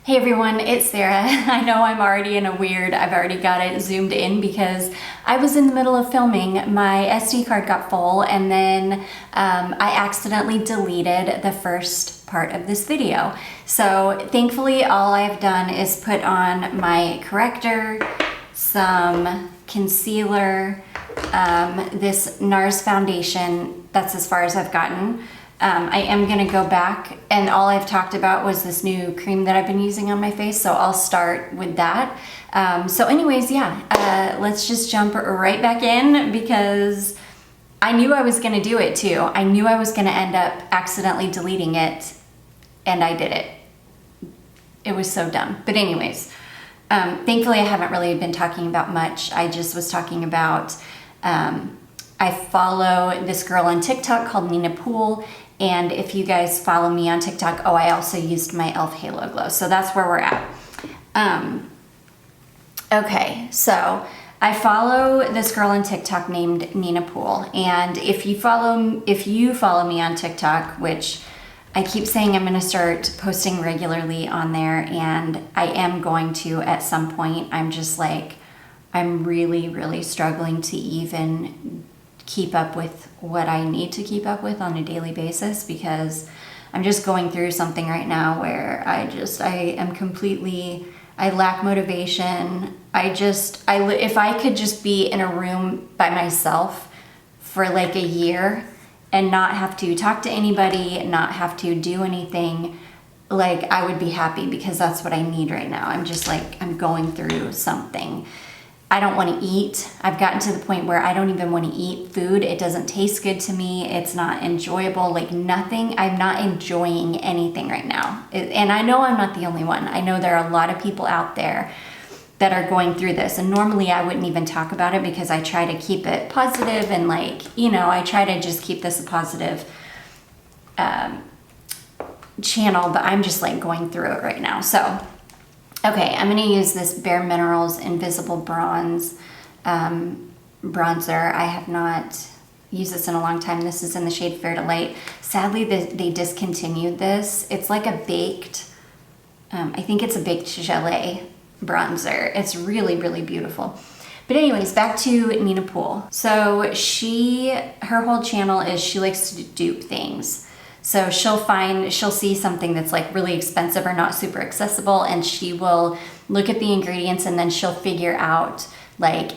Hey everyone, it's Sarah. I know I'm already I've already got it zoomed in because I was in the middle of filming. My SD card got full and then I accidentally deleted the first part of this video. So thankfully all I've done is put on my corrector, some concealer, this NARS foundation. That's as far as I've gotten. I am gonna go back, and all I've talked about was this new cream that I've been using on my face, so I'll start with that. So anyways, let's just jump right back in because I knew I was gonna do it too. I knew I was gonna end up accidentally deleting it, and I did it. It was so dumb. But anyways, thankfully I haven't really been talking about much. I just was talking about, I follow this girl on TikTok called Nina Poole. And if you guys follow me on TikTok, I also used my e.l.f. Halo Glow. So that's where we're at. Okay, so I follow this girl on TikTok named Nina Poole. And if you follow me on TikTok, which I keep saying I'm gonna start posting regularly on there, and I am going to at some point. I'm really, really struggling to even keep up with what I need to keep up with on a daily basis because I'm just going through something right now where I lack motivation. If I could just be in a room by myself for like a year and not have to talk to anybody, not have to do anything, like I would be happy because that's what I need right now. I'm going through something. I don't want to eat. I've gotten to the point where I don't even want to eat food. It doesn't taste good to me. It's not enjoyable, like nothing. I'm not enjoying anything right now. And I know I'm not the only one. I know there are a lot of people out there that are going through this. And normally I wouldn't even talk about it because I try to keep it positive and I try to just keep this a positive channel, but I'm just going through it right now. So okay, I'm gonna use this Bare Minerals Invisible Bronze bronzer. I have not used this in a long time. This is in the shade Fair to Light. Sadly, they discontinued this. It's like a baked, I think it's a baked gelée bronzer. It's really, really beautiful. But anyways, back to Nina Poole. So her whole channel is she likes to dupe things. So she'll see something that's like really expensive or not super accessible, and she will look at the ingredients and then she'll figure out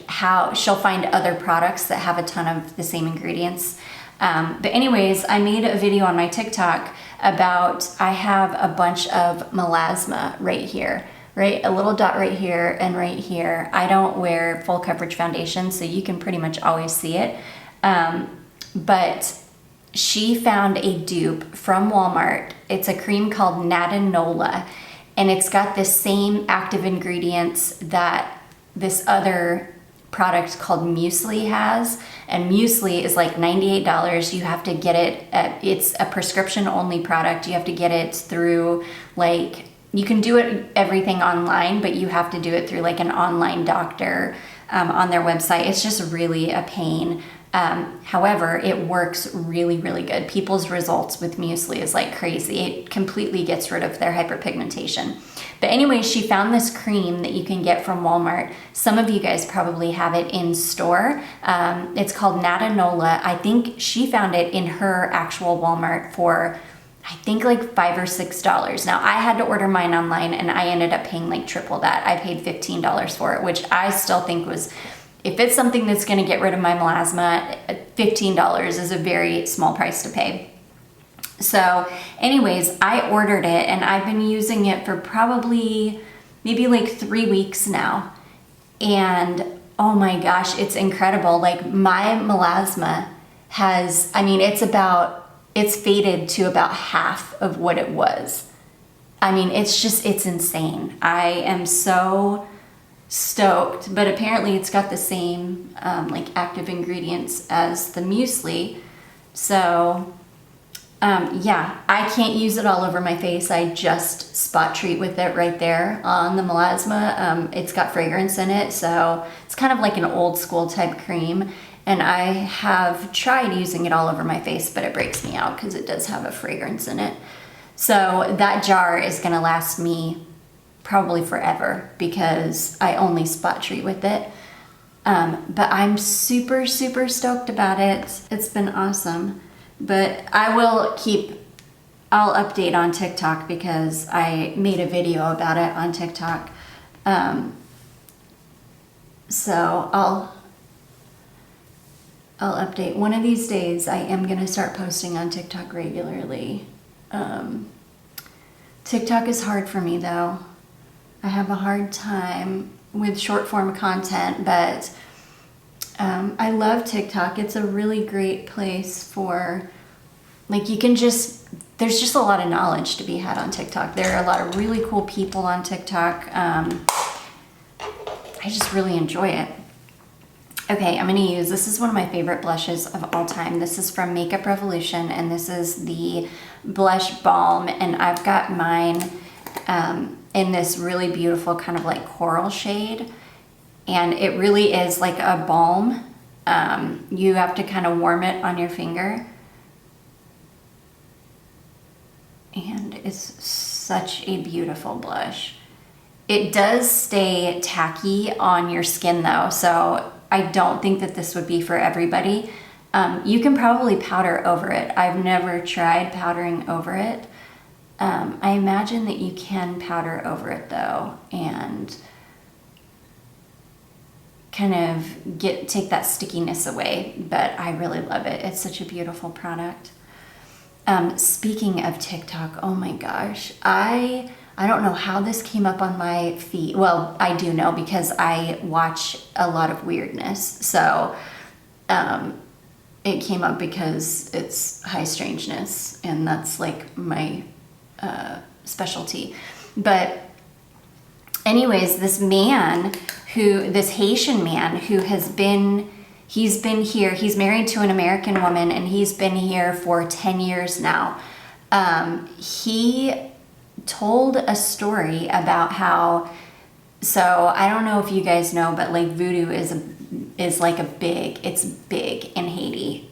how she'll find other products that have a ton of the same ingredients. But anyways, I made a video on my TikTok about, I have a bunch of melasma right here, right? A little dot right here and right here. I don't wear full coverage foundation, so you can pretty much always see it. But she found a dupe from Walmart. It's a cream called Natanola, and it's got the same active ingredients that this other product called Muesli has. And Muesli is like $98. You have to get it it's a prescription only product. You have to get it through you can do everything online, but you have to do it through an online doctor on their website. It's just really a pain. However, it works really, really good. People's results with Muesli is crazy. It completely gets rid of their hyperpigmentation. But anyway, she found this cream that you can get from Walmart. Some of you guys probably have it in store. It's called Natanola. I think she found it in her actual Walmart for, I think $5 or $6. Now I had to order mine online and I ended up paying triple that. I paid $15 for it, which I still think was, if it's something that's gonna get rid of my melasma, $15 is a very small price to pay. So anyways, I ordered it and I've been using it for probably maybe 3 weeks now. And oh my gosh, it's incredible. My melasma has, it's faded to about half of what it was. It's insane. I am so stoked, but apparently it's got the same active ingredients as the Muesli. So I can't use it all over my face. I just spot treat with it right there on the melasma. It's got fragrance in it, so it's kind of like an old school type cream. And I have tried using it all over my face, but it breaks me out because it does have a fragrance in it. So that jar is gonna last me probably forever because I only spot treat with it. But I'm super, super stoked about it. It's been awesome. But I'll update on TikTok because I made a video about it on TikTok. So I'll update. One of these days I am going to start posting on TikTok regularly. TikTok is hard for me though. I have a hard time with short form content, but I love TikTok. It's a really great place for, like, there's just a lot of knowledge to be had on TikTok. There are a lot of really cool people on TikTok. I just really enjoy it. Okay, this is one of my favorite blushes of all time. This is from Makeup Revolution, and this is the Blush Balm, and I've got mine in this really beautiful kind of like coral shade, and it really is like a balm. You have to kind of warm it on your finger, and it's such a beautiful blush. It does stay tacky on your skin though, so I don't think that this would be for everybody. You can probably powder over it. I've never tried powdering over it. I imagine that you can powder over it though, and kind of take that stickiness away, but I really love it. It's such a beautiful product. Speaking of TikTok, oh my gosh, I don't know how this came up on my feed. Well, I do know because I watch a lot of weirdness. So it came up because it's high strangeness, and that's like my specialty. But anyways, this Haitian man who he's been here, he's married to an American woman, and he's been here for 10 years now. He told a story about how, so I don't know if you guys know, but like voodoo is like it's big in Haiti.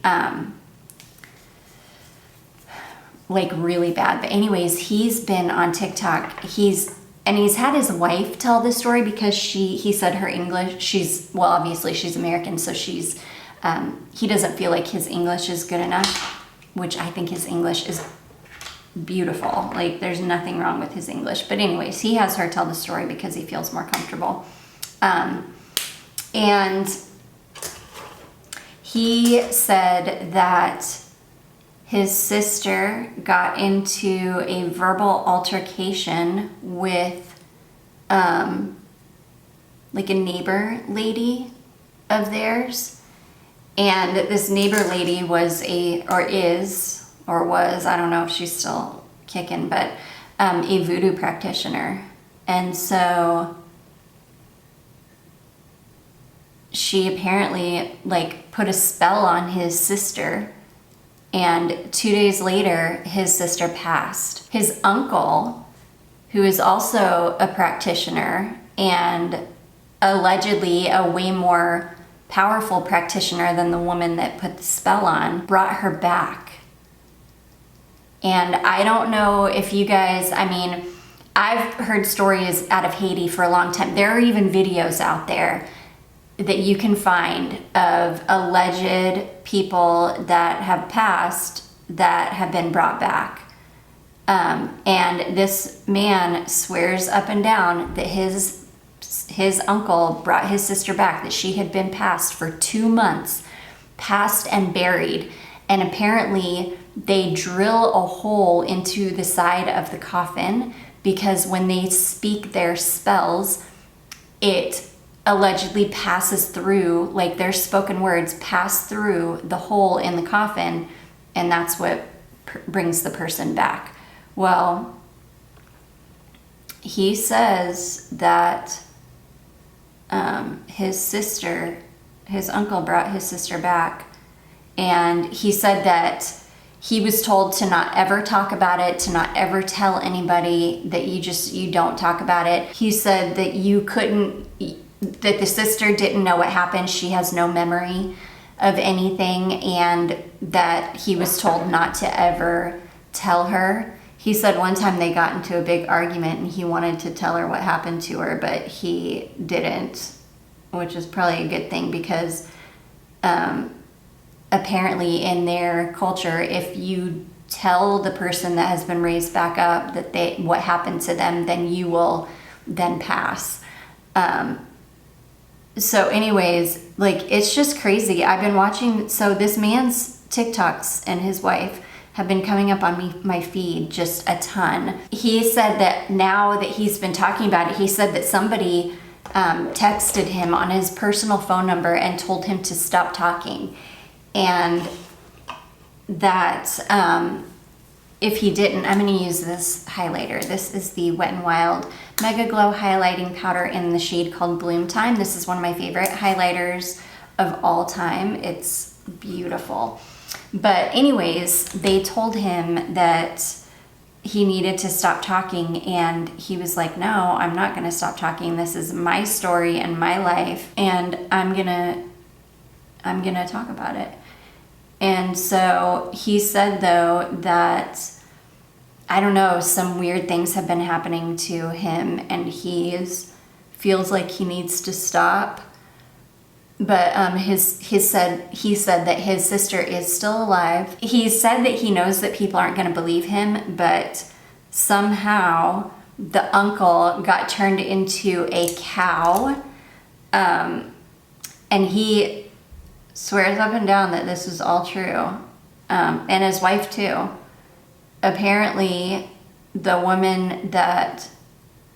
Like really bad. But anyways, he's been on TikTok. He's had his wife tell this story because he said her English, obviously she's American, so he doesn't feel like his English is good enough, which I think his English is beautiful. Like there's nothing wrong with his English. But anyways, he has her tell the story because he feels more comfortable. And he said that his sister got into a verbal altercation with like a neighbor lady of theirs. And this neighbor lady was I don't know if she's still kicking, but a voodoo practitioner. And so she apparently like put a spell on his sister, and 2 days later his sister passed. His uncle, who is also a practitioner and allegedly a way more powerful practitioner than the woman that put the spell on, brought her back. And I don't know if you guys, I've heard stories out of Haiti for a long time. There are even videos out there that you can find of alleged people that have passed that have been brought back. And this man swears up and down that his uncle brought his sister back, that she had been passed for 2 months, passed and buried. And apparently they drill a hole into the side of the coffin because when they speak their spells, it allegedly passes through, like their spoken words pass through the hole in the coffin, and that's what brings the person back. Well, he says that his uncle brought his sister back, and he said that he was told to not ever talk about it, to not ever tell anybody, that you don't talk about it. He said that that the sister didn't know what happened. She has no memory of anything, and that he was told not to ever tell her. he said one time they got into a big argument and he wanted to tell her what happened to her, but he didn't, which is probably a good thing because apparently in their culture, if you tell the person that has been raised back up that what happened to them, then you will then pass. So anyways, like, it's just crazy. I've been watching, so this man's TikToks and his wife have been coming up on my feed just a ton. He said that now that he's been talking about it, he said that somebody texted him on his personal phone number and told him to stop talking. And that if he didn't, I'm going to use this highlighter. This is the Wet n Wild Mega Glow Highlighting Powder in the shade called Bloom Time. This is one of my favorite highlighters of all time. It's beautiful. But anyways, they told him that he needed to stop talking, and he was like, no, I'm not going to stop talking. This is my story and my life, and I'm gonna talk about it. And so he said, though, that, I don't know, some weird things have been happening to him, and he feels like he needs to stop. But he said that his sister is still alive. He said that he knows that people aren't going to believe him, but somehow the uncle got turned into a cow, and he swears up and down that this is all true, and his wife too. Apparently, the woman that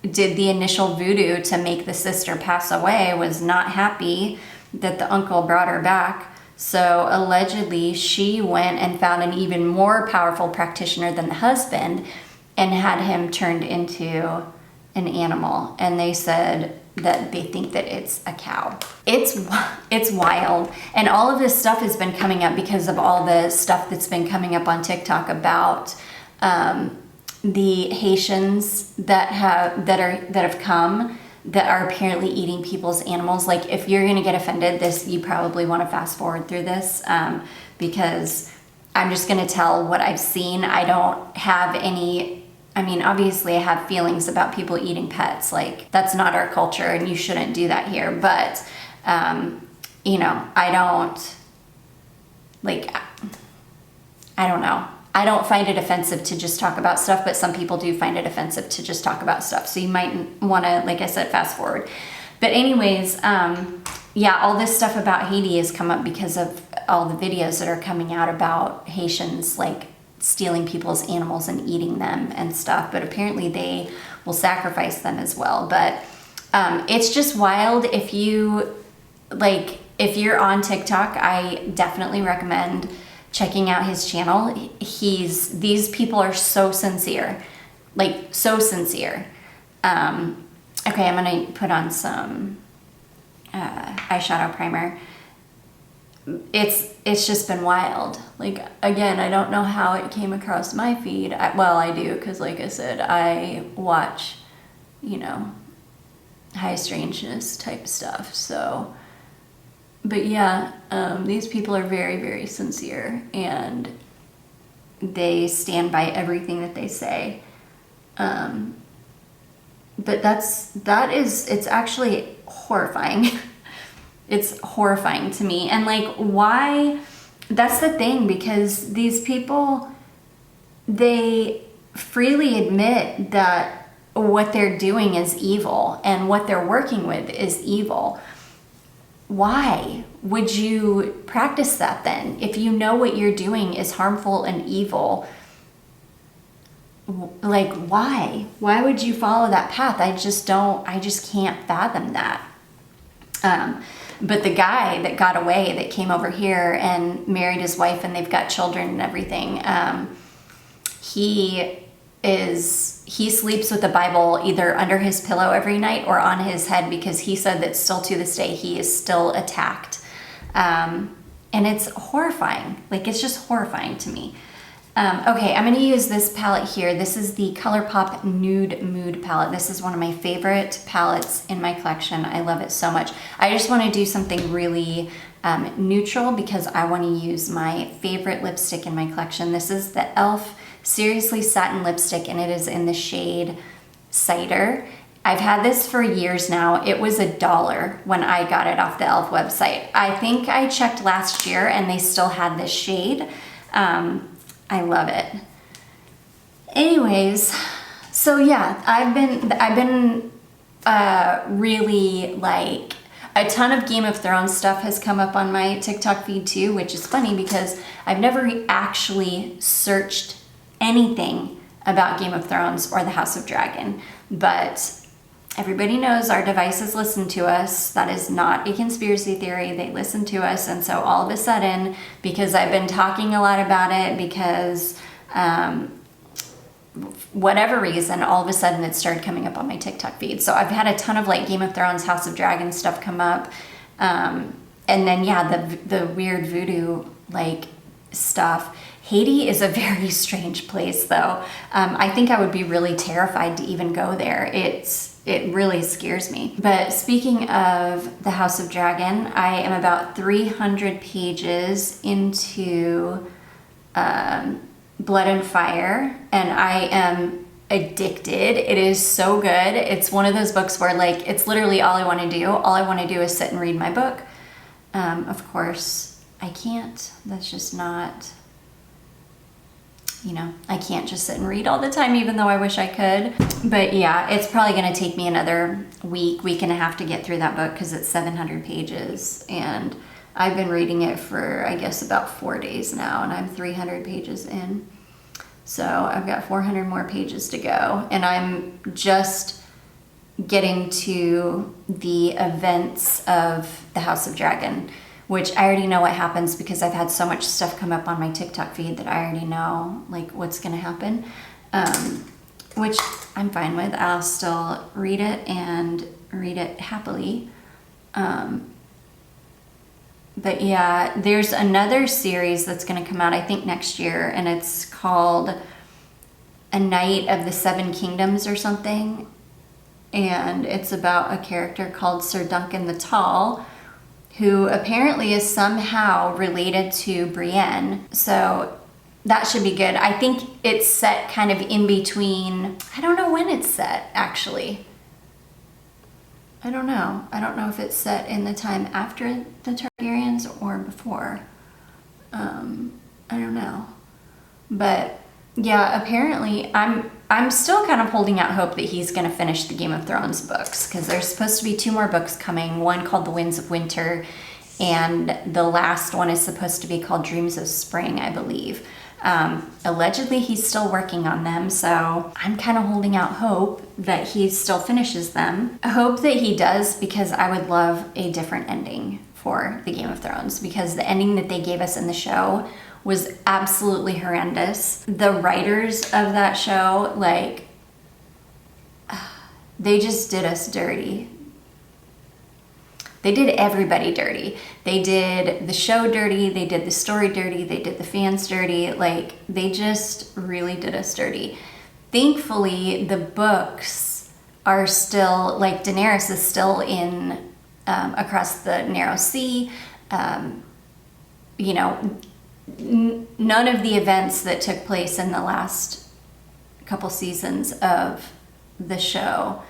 did the initial voodoo to make the sister pass away was not happy that the uncle brought her back. So allegedly, she went and found an even more powerful practitioner than the husband and had him turned into an animal. And they said that they think that it's a cow. It's wild. And all of this stuff has been coming up because of all the stuff that's been coming up on TikTok about the Haitians that have come that are apparently eating people's animals. Like, if you're gonna get offended, you probably want to fast forward through this, because I'm just gonna tell what I've seen. I don't have any, I mean, obviously I have feelings about people eating pets. Like, that's not our culture and you shouldn't do that here. But, you know, I don't know. I don't find it offensive to just talk about stuff, but some people do find it offensive to just talk about stuff. So you might want to, like I said, fast forward. But anyways, yeah, all this stuff about Haiti has come up because of all the videos that are coming out about Haitians, like, stealing people's animals and eating them and stuff. But apparently they will sacrifice them as well. But it's just wild. If you're on TikTok, I definitely recommend checking out his channel. These people are so sincere, like, so sincere. Okay, I'm gonna put on some eyeshadow primer. It's just been wild. Like, again, I don't know how it came across my feed. I do, because like I said, I watch, you know, high strangeness type stuff. So, but yeah, these people are very, very sincere, and they stand by everything that they say. But it's actually horrifying. It's horrifying to me. And like, why? That's the thing, because these people, they freely admit that what they're doing is evil and what they're working with is evil. Why would you practice that then? If you know what you're doing is harmful and evil, like, why? Why would you follow that path? I just can't fathom that. But the guy that got away, that came over here and married his wife, and they've got children and everything, he sleeps with the Bible either under his pillow every night or on his head, because he said that still to this day he is still attacked. And it's horrifying. Like, it's just horrifying to me. Okay, I'm going to use this palette here. This is the ColourPop Nude Mood palette. This is one of my favorite palettes in my collection. I love it so much. I just want to do something really neutral, because I want to use my favorite lipstick in my collection. This is the e.l.f. Seriously Satin lipstick, and it is in the shade Cider. I've had this for years now. It was $1 when I got it off the e.l.f. website. I think I checked last year and they still had this shade. I love it. Anyways, so yeah, I've been really like, a ton of Game of Thrones stuff has come up on my TikTok feed too, which is funny because I've never actually searched anything about Game of Thrones or the House of Dragon, but everybody knows our devices listen to us. That is not a conspiracy theory. They listen to us. And so all of a sudden, because I've been talking a lot about it, because whatever reason, all of a sudden it started coming up on my TikTok feed. So I've had a ton of like Game of Thrones, House of Dragon stuff come up. And then, yeah, the weird voodoo like stuff. Haiti is a very strange place though. I think I would be really terrified to even go there. It really scares me. But speaking of the House of Dragon, I am about 300 pages into Blood and Fire, and I am addicted. It is so good. It's one of those books where like, it's literally all I want to do. All I want to do is sit and read my book. Of course, I can't. That's just not... I can't just sit and read all the time, even though I wish I could. But yeah, it's probably going to take me another week and a half to get through that book because it's 700 pages. And I've been reading it for, I guess, about 4 days now, and I'm 300 pages in. So I've got 400 more pages to go. And I'm just getting to the events of the House of Dragon, which I already know what happens because I've had so much stuff come up on my TikTok feed that I already know like what's gonna happen, which I'm fine with. I'll still read it and read it happily. But yeah, there's another series that's gonna come out I think next year, and it's called A Knight of the Seven Kingdoms or something. And it's about a character called Sir Duncan the Tall, who apparently is somehow related to Brienne. So that should be good. I think it's set kind of in between. I don't know when it's set, actually. I don't know. I don't know if it's set in the time after the Targaryens or before. I don't know. But yeah, apparently I'm still kind of holding out hope that he's going to finish the Game of Thrones books, because there's supposed to be 2 more books coming, one called The Winds of Winter, and the last one is supposed to be called Dreams of Spring, I believe. Allegedly, he's still working on them, so I'm kind of holding out hope that he still finishes them. I hope that he does, because I would love a different ending for the Game of Thrones, because the ending that they gave us in the show was absolutely horrendous. The writers of that show, like, they just did us dirty. They did everybody dirty. They did the show dirty, they did the story dirty, they did the fans dirty. Like, they just really did us dirty. Thankfully, the books are still, like, Daenerys is still in across the Narrow Sea. None of the events that took place in the last couple seasons of the show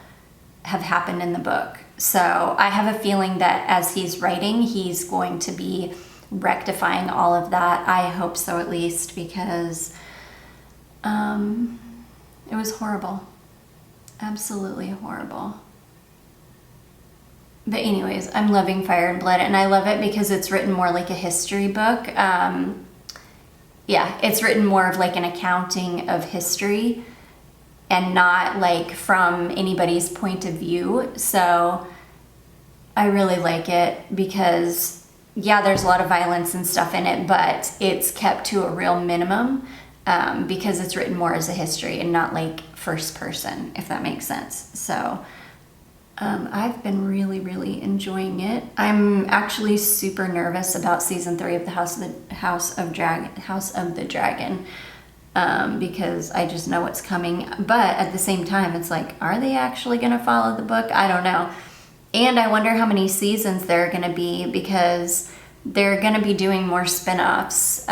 have happened in the book. So I have a feeling that as he's writing, he's going to be rectifying all of that. I hope so, at least, because it was horrible. Absolutely horrible. But anyways, I'm loving Fire and Blood, and I love it because it's written more like a history book. Yeah, it's written more of like an accounting of history and not like from anybody's point of view. So I really like it because, yeah, there's a lot of violence and stuff in it, but it's kept to a real minimum because it's written more as a history and not like first person, if that makes sense. So I've been really, really enjoying it. I'm actually super nervous about season 3 of the House of the Dragon because I just know what's coming. But at the same time, it's like, are they actually going to follow the book? I don't know. And I wonder how many seasons there are going to be, because they're going to be doing more spin-offs.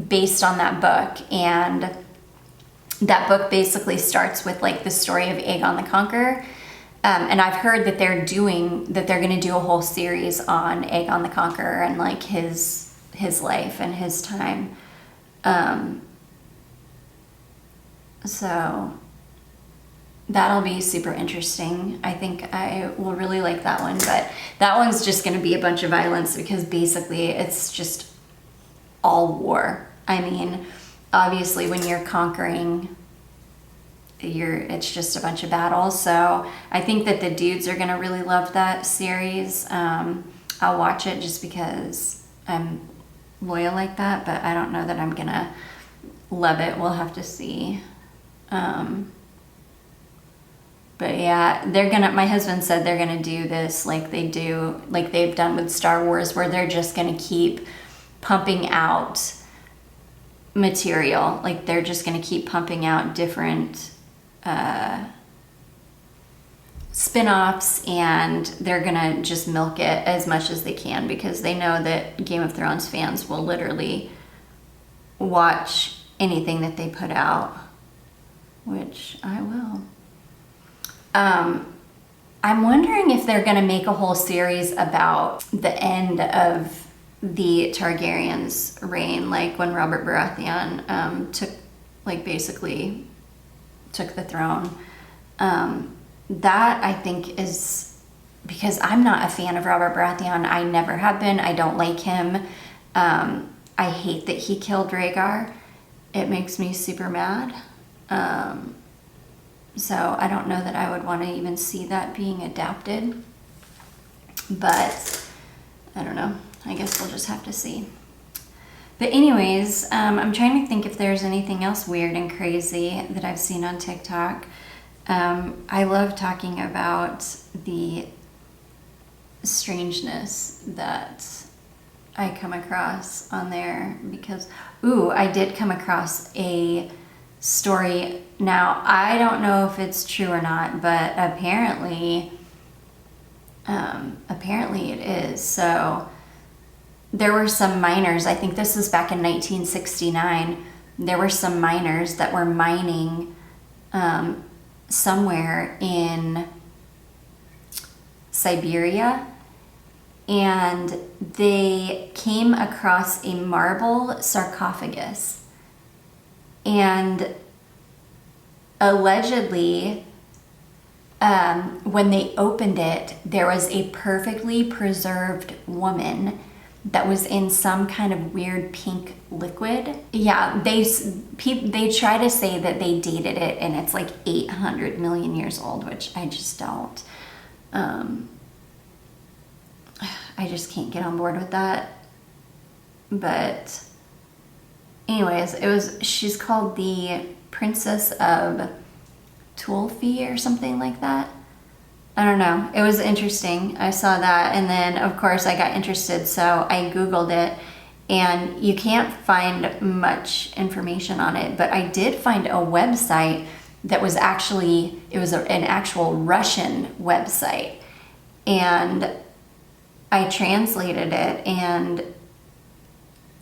based on that book, and that book basically starts with like the story of Aegon the Conqueror. And I've heard that they're going to do a whole series on Aegon the Conqueror and like his life and his time. So that'll be super interesting. I think I will really like that one, but that one's just going to be a bunch of violence because basically it's just all war. I mean, obviously when you're conquering, it's just a bunch of battles. So I think that the dudes are going to really love that series. I'll watch it just because I'm loyal like that, but I don't know that I'm going to love it. We'll have to see. But yeah, my husband said they're going to do this like they've done with Star Wars, where they're just going to keep pumping out material. Like they're just going to keep pumping out different spin-offs, and they're going to just milk it as much as they can because they know that Game of Thrones fans will literally watch anything that they put out, which I will. I'm wondering if they're going to make a whole series about the end of the Targaryens' reign, like when Robert Baratheon basically took the throne. That I think is because I'm not a fan of Robert Baratheon. I never have been. I don't like him. I hate that he killed Rhaegar. It makes me super mad. So I don't know that I would want to even see that being adapted. But I don't know. I guess we'll just have to see. But anyways, I'm trying to think if there's anything else weird and crazy that I've seen on TikTok. I love talking about the strangeness that I come across on there because, I did come across a story. Now, I don't know if it's true or not, but apparently it is. So there were some miners, I think this was back in 1969, there were some miners that were mining somewhere in Siberia, and they came across a marble sarcophagus. And allegedly, when they opened it, there was a perfectly preserved woman that was in some kind of weird pink liquid. Yeah, they try to say that they dated it and it's like 800 million years old, which I just don't. I just can't get on board with that. But anyways, she's called the Princess of Tulfi or something like that. I don't know. It was interesting. I saw that, and then of course I got interested, so I Googled it, and you can't find much information on it, but I did find a website that was actually, an actual Russian website, and I translated it, and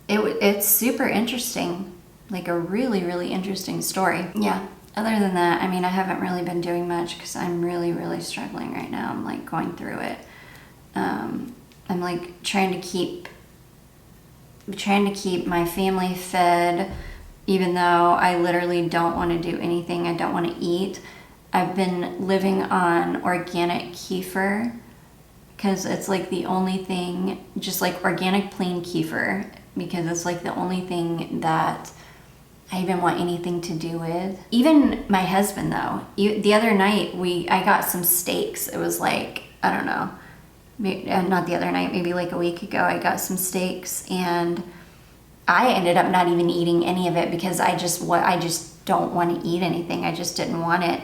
it's super interesting, like a really, really interesting story. Yeah. Other than that, I mean, I haven't really been doing much because I'm really, really struggling right now. I'm like going through it. I'm like trying to keep my family fed, even though I literally don't want to do anything. I don't want to eat. I've been living on organic kefir because it's like the only thing, just like organic plain kefir, because it's like the only thing that I even want anything to do with. Even my husband though, the other night I got some steaks. It was like, I don't know, not the other night, maybe like a week ago, I got some steaks and I ended up not even eating any of it because I just don't want to eat anything. I just didn't want it.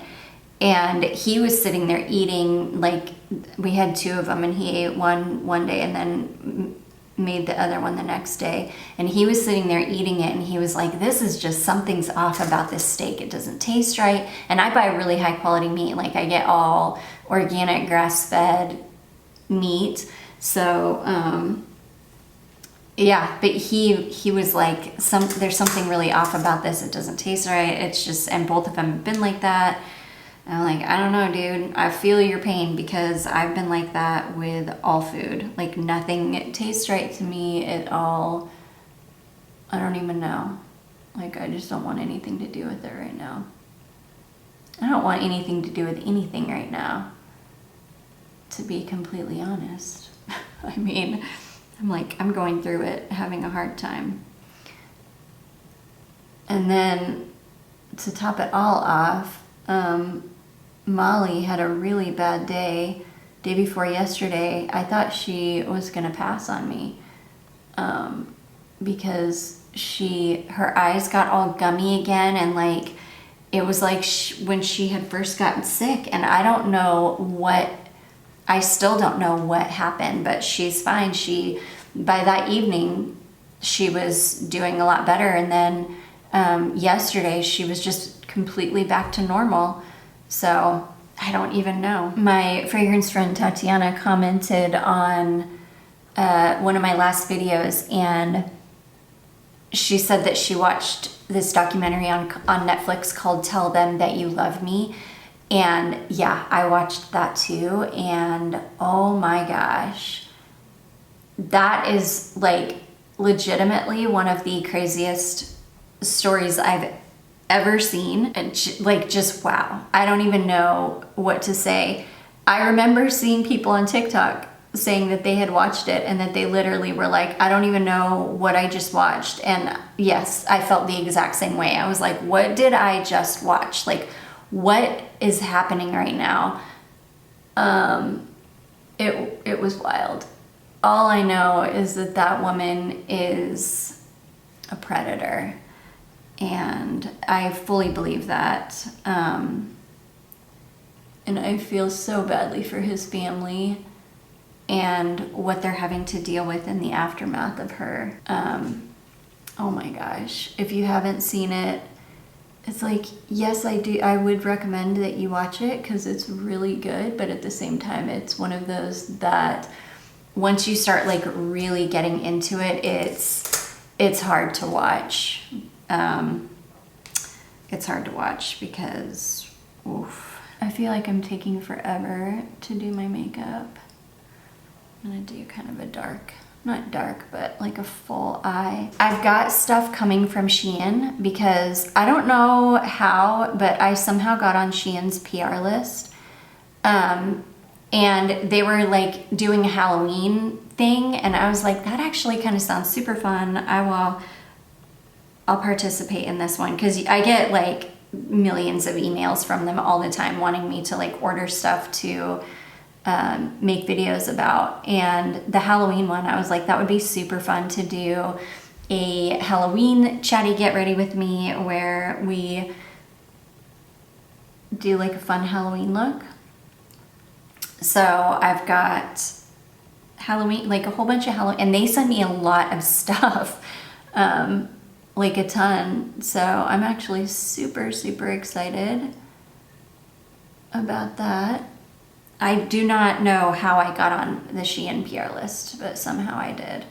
And he was sitting there eating, like we had two of them and he ate one day and then made the other one the next day, and he was sitting there eating it and he was like, this is just, something's off about this steak, it doesn't taste right. And I buy really high quality meat, like I get all organic grass-fed meat, so Yeah, but he was like, there's something really off about this. It doesn't taste right. It's just, and both of them have been like that. And I'm like, I don't know, dude. I feel your pain because I've been like that with all food. Like nothing tastes right to me at all. I don't even know. Like I just don't want anything to do with it right now. I don't want anything to do with anything right now, to be completely honest. I mean, I'm going through it, having a hard time. And then to top it all off, Molly had a really bad day before yesterday. I thought she was gonna pass on me because her eyes got all gummy again, and like it was like when she had first gotten sick, and I still don't know what happened, but she's fine. By that evening, she was doing a lot better. And then yesterday, she was just completely back to normal. So I don't even know. My fragrance friend Tatiana commented on one of my last videos, and she said that she watched this documentary on Netflix called Tell Them That You Love Me. And yeah, I watched that too, and oh my gosh, that is like legitimately one of the craziest stories I've ever seen. And just wow. I don't even know what to say. I remember seeing people on TikTok saying that they had watched it and that they literally were like, I don't even know what I just watched. And yes, I felt the exact same way. I was like, what did I just watch? Like, what is happening right now? It was wild. All I know is that woman is a predator, and I fully believe that. And I feel so badly for his family and what they're having to deal with in the aftermath of her. Oh my gosh, if you haven't seen it, it's like, yes, I would recommend that you watch it because it's really good, but at the same time, it's one of those that once you start like really getting into it, it's hard to watch. It's hard to watch because, oof. I feel like I'm taking forever to do my makeup. I'm gonna do kind of a dark, not dark, but like a full eye. I've got stuff coming from Shein because I don't know how, but I somehow got on Shein's PR list. And they were like doing a Halloween thing, and I was like, that actually kind of sounds super fun. I'll participate in this one because I get like millions of emails from them all the time wanting me to like order stuff to make videos about. And the Halloween one, I was like, that would be super fun to do a Halloween Chatty Get Ready With Me where we do like a fun Halloween look. So I've got Halloween, like a whole bunch of Halloween, and they send me a lot of stuff, like a ton. So I'm actually super, super excited about that. I do not know how I got on the Shein PR list, but somehow I did.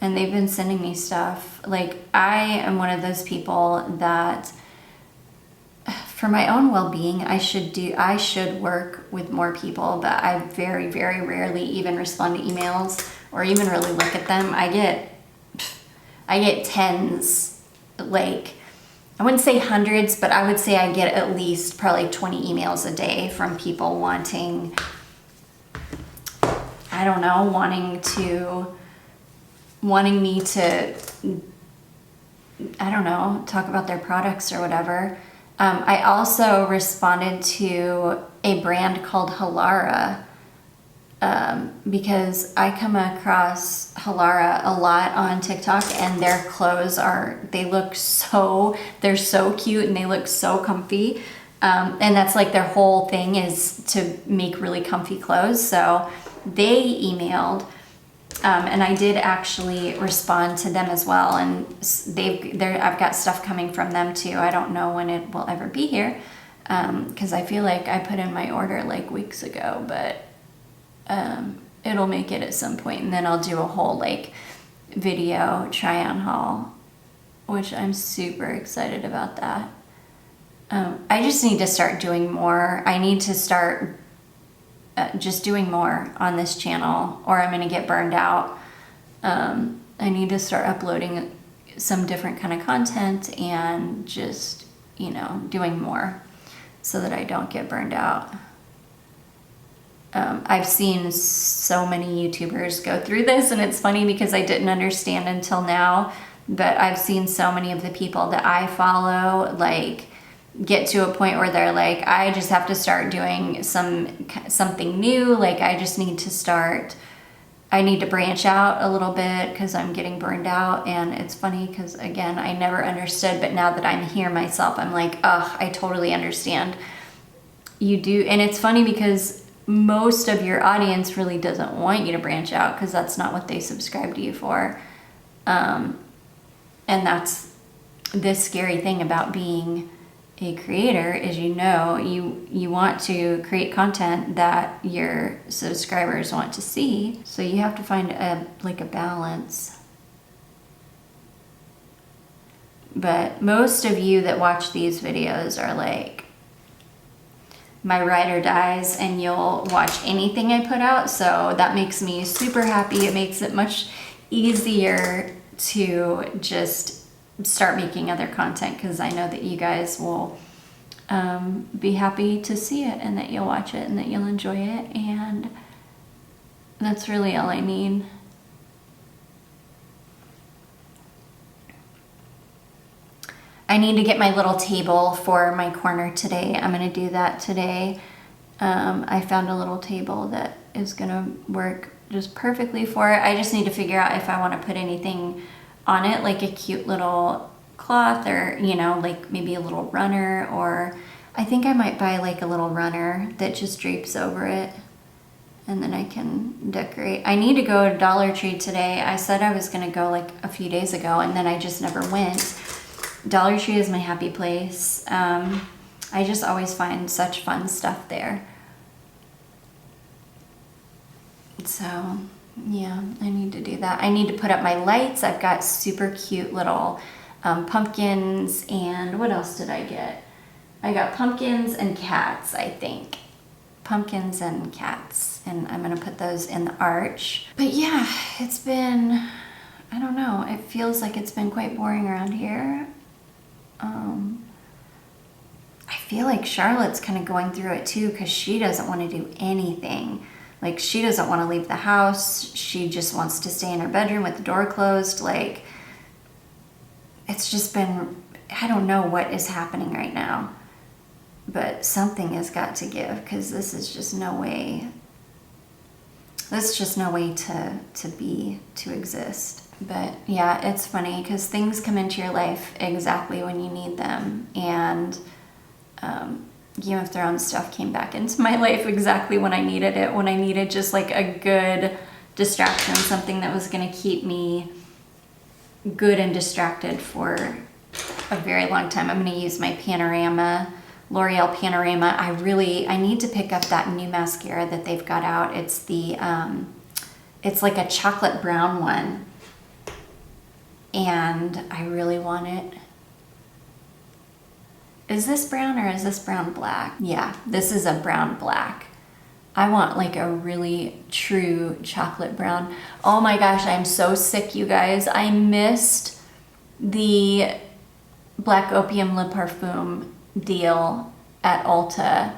And they've been sending me stuff. Like, I am one of those people that, for my own well-being, I should work with more people, but I very, very rarely even respond to emails or even really look at them. I get tens, like, I wouldn't say hundreds, but I would say I get at least probably 20 emails a day from people wanting, I don't know, wanting me to, I don't know, talk about their products or whatever. I also responded to a brand called Halara because I come across Halara a lot on TikTok, and their clothes they're so cute and they look so comfy. And that's like their whole thing is to make really comfy clothes. So they emailed, and I did actually respond to them as well. And I've got stuff coming from them too. I don't know when it will ever be here because I feel like I put in my order like weeks ago, but it'll make it at some point, and then I'll do a whole like video try on haul, which I'm super excited about that. I just need to start doing more. I need to start just doing more on this channel, or I'm gonna get burned out. I need to start uploading some different kind of content and just, you know, doing more so that I don't get burned out. I've seen so many YouTubers go through this, and it's funny because I didn't understand until now, but I've seen so many of the people that I follow like get to a point where they're like, I just have to start doing something new. Like I just need to start, I need to branch out a little bit because I'm getting burned out. And it's funny because, again, I never understood, but now that I'm here myself, I'm like, ugh, I totally understand. You do. And it's funny because most of your audience really doesn't want you to branch out because that's not what they subscribe to you for. And that's this scary thing about being a creator is, you know, you want to create content that your subscribers want to see. So you have to find a balance. But most of you that watch these videos are like my ride or dies, and you'll watch anything I put out. So that makes me super happy. It makes it much easier to just start making other content because I know that you guys will be happy to see it, and that you'll watch it, and that you'll enjoy it, and that's really all I need. I need to get my little table for my corner today. I'm gonna do that today. I found a little table that is gonna work just perfectly for it. I just need to figure out if I want to put anything on it, like a cute little cloth, or, you know, like maybe a little runner, or I think I might buy like a little runner that just drapes over it, and then I can decorate. I need to go to Dollar Tree today. I said I was gonna go like a few days ago, and then I just never went. Dollar Tree is my happy place. I just always find such fun stuff there. So yeah, I need to do that. I need to put up my lights. I've got super cute little pumpkins, and what else did I get? I got pumpkins and cats, I think. Pumpkins and cats, and I'm gonna put those in the arch. But yeah, it's been, I don't know, it feels like it's been quite boring around here. I feel like Charlotte's kind of going through it too, because she doesn't want to do anything. Like, she doesn't want to leave the house. She just wants to stay in her bedroom with the door closed. Like, it's just been, I don't know what is happening right now, but something has got to give, because this is just no way, this is just no way to exist. But yeah, it's funny because things come into your life exactly when you need them, and Game of Thrones stuff came back into my life exactly when I needed it, when I needed just like a good distraction, something that was going to keep me good and distracted for a very long time. I'm going to use my Panorama, L'Oreal Panorama. I need to pick up that new mascara that they've got out. It's the, it's like a chocolate brown one, and I really want it. Is this brown or is this brown black? Yeah, this is a brown black. I want like a really true chocolate brown. Oh my gosh, I'm so sick, you guys. I missed the Black Opium Le Parfum deal at Ulta.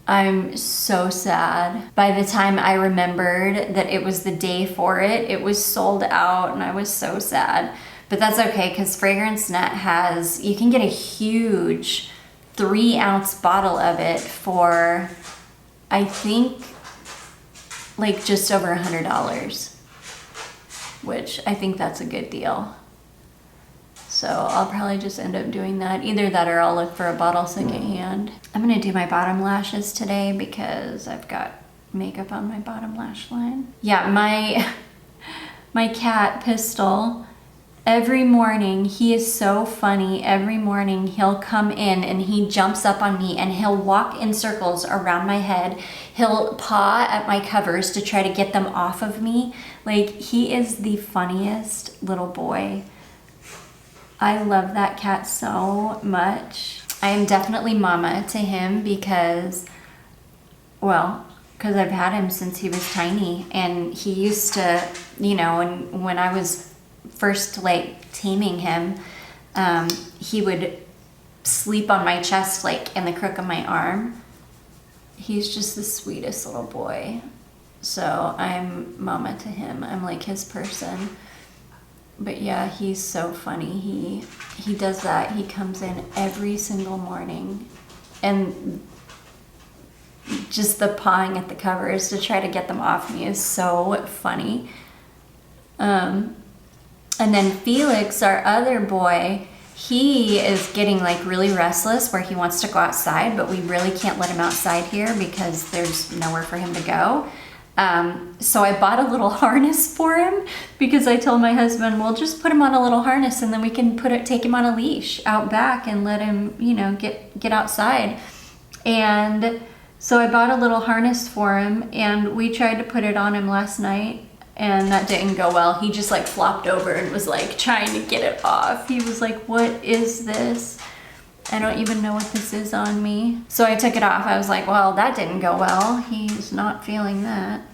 I'm so sad. By the time I remembered that it was the day for it, it was sold out, and I was so sad. But that's okay, because Fragrance Net has, you can get a huge 3-ounce bottle of it for, I think, like just over $100, which I think that's a good deal. So I'll probably just end up doing that. Either that, or I'll look for a bottle secondhand. I'm gonna do my bottom lashes today because I've got makeup on my bottom lash line. Yeah, my cat Pistol, Every morning, he is so funny. Every morning he'll come in and he jumps up on me and he'll walk in circles around my head. He'll paw at my covers to try to get them off of me. Like, he is the funniest little boy. I love that cat so much. I am definitely mama to him because, well, because I've had him since he was tiny, and he used to, you know, and when I was first like taming him, he would sleep on my chest, like in the crook of my arm. He's just the sweetest little boy. So I'm mama to him. I'm like his person. But yeah, he's so funny. He does that. He comes in every single morning, and just the pawing at the covers to try to get them off me is so funny. And then Felix, our other boy, he is getting like really restless where he wants to go outside, but we really can't let him outside here because there's nowhere for him to go. So I bought a little harness for him because I told my husband, well, just put him on a little harness and then we can take him on a leash out back and let him, you know, get outside. And so I bought a little harness for him, and we tried to put it on him last night, and that didn't go well. He just like flopped over and was like trying to get it off. He was like, what is this? I don't even know what this is on me. So I took it off. I was like, well, that didn't go well. He's not feeling that.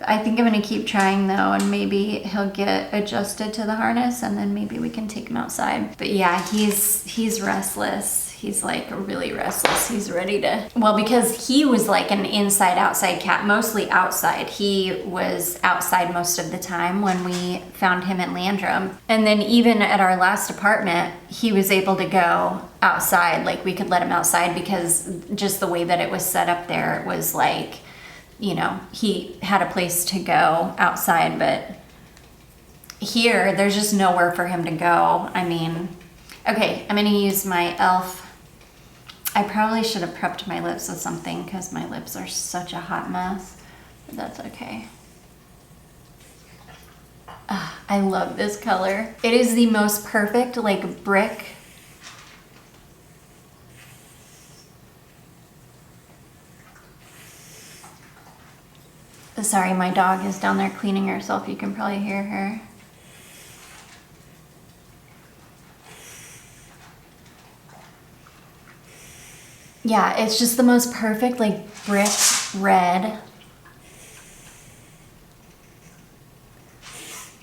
I think I'm gonna keep trying though, and maybe he'll get adjusted to the harness, and then maybe we can take him outside. But yeah, he's restless. He's like really restless. He's ready to, well, because he was like an inside outside cat, mostly outside. He was outside most of the time when we found him at Landrum. And then even at our last apartment, he was able to go outside. Like, we could let him outside because just the way that it was set up there, it was like, you know, he had a place to go outside. But here, there's just nowhere for him to go. I mean, okay, I'm gonna use my e.l.f. I probably should have prepped my lips with something because my lips are such a hot mess, but that's okay. I love this color. It is the most perfect, like, brick. Sorry, my dog is down there cleaning herself. You can probably hear her. Yeah, it's just the most perfect, like, brick red.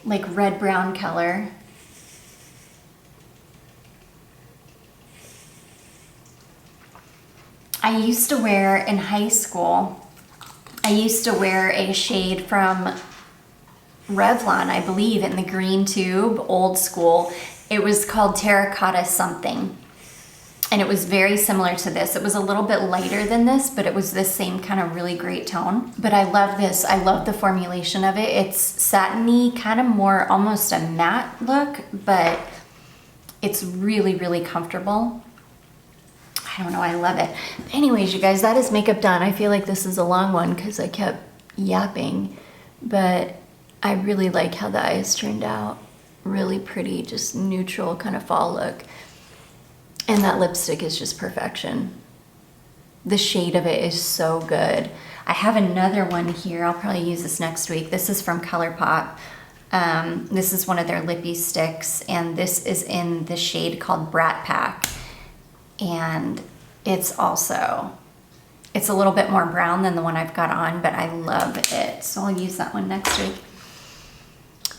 Like red-brown color. I used to wear, in high school, I used to wear a shade from Revlon, I believe, in the green tube, old school. It was called Terracotta something. And it was very similar to this. It was a little bit lighter than this, but it was the same kind of really great tone. But I love this. I love the formulation of it. It's satiny, kind of more almost a matte look, but it's really, really comfortable. I don't know, I love it. But anyways, you guys, that is makeup done. I feel like this is a long one because I kept yapping, but I really like how the eyes turned out. Really pretty, just neutral kind of fall look. And that lipstick is just perfection. The shade of it is so good. I have another one here. I'll probably use this next week. This is from ColourPop. This is one of their lippy sticks, and this is in the shade called Brat Pack. And it's a little bit more brown than the one I've got on, but I love it. So I'll use that one next week.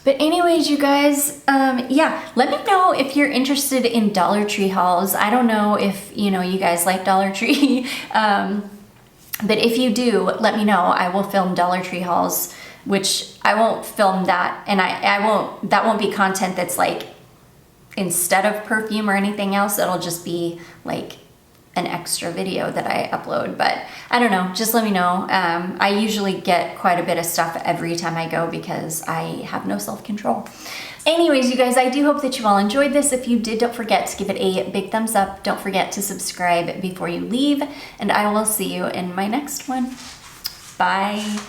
But anyways, you guys, yeah, let me know if you're interested in Dollar Tree hauls. I don't know if, you know, you guys like Dollar Tree, but if you do, let me know. I will film Dollar Tree hauls, which I won't film that, and that won't be content that's like instead of perfume or anything else. It'll just be like an extra video that I upload, but I don't know, just let me know. I usually get quite a bit of stuff every time I go because I have no self-control. Anyways, you guys, I do hope that you all enjoyed this. If you did, don't forget to give it a big thumbs up. Don't forget to subscribe before you leave, and I will see you in my next one. Bye.